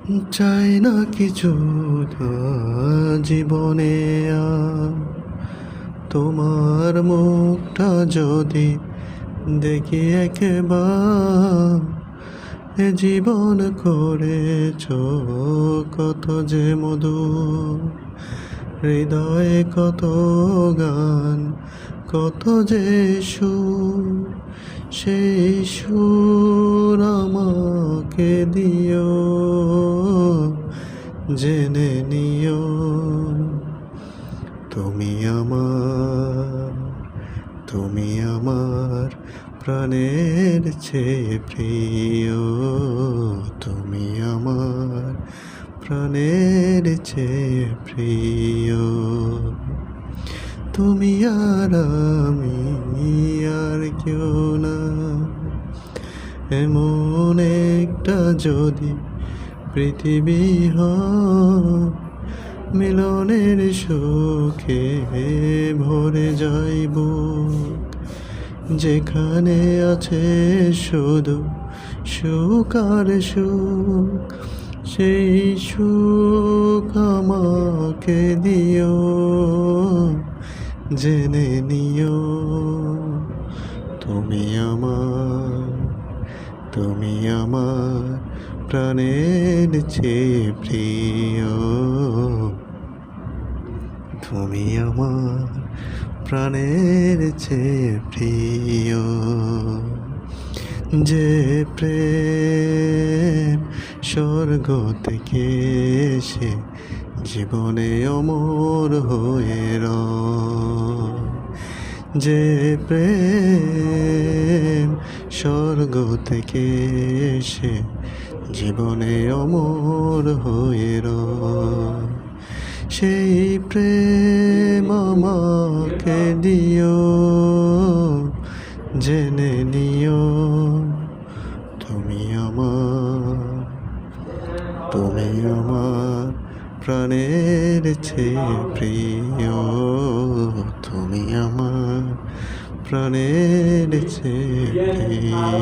চাই না কিছু জীবনে আর, তোমার মুখটা যদি দেখি একবার, এ জীবন করেছ কত যে মধুর, হৃদয়ে কত গান, কত যে সুর, সেই সুর আমাকে দিও, জেনে নিও তুমি আমার, তুমি আমার প্রাণের চেয়ে প্রিয়, তুমি আমার প্রাণের চেয়ে প্রিয়। তুমি আর আমি আর কেউ না, এমন একটা যদি পৃথিবী হয়, মিলনের সুখে ভরে যাইব, যেখানে আছে শুধু সুখ আর সুখ, সেই সুখ আমাকে দিও, জেনে নিও তুমি আমার, তুমি আমার প্রাণের চেয়ে প্রিয়, তুমি আমার প্রাণের চেয়ে প্রিয়। যে প্রেম স্বর্গ থেকে এসে জীবনে অমর হয়ে রয়, যে প্রেম স্বর্গ থেকে এসে জীবনে অমর হয়ে রয়, সেই প্রেম আমাকে দিও, জেনে নিও তুমি আমার, তুমি আমার প্রাণের চেয়ে প্রিয়, তুমি আমার প্রাণের চেয়ে প্রিয়।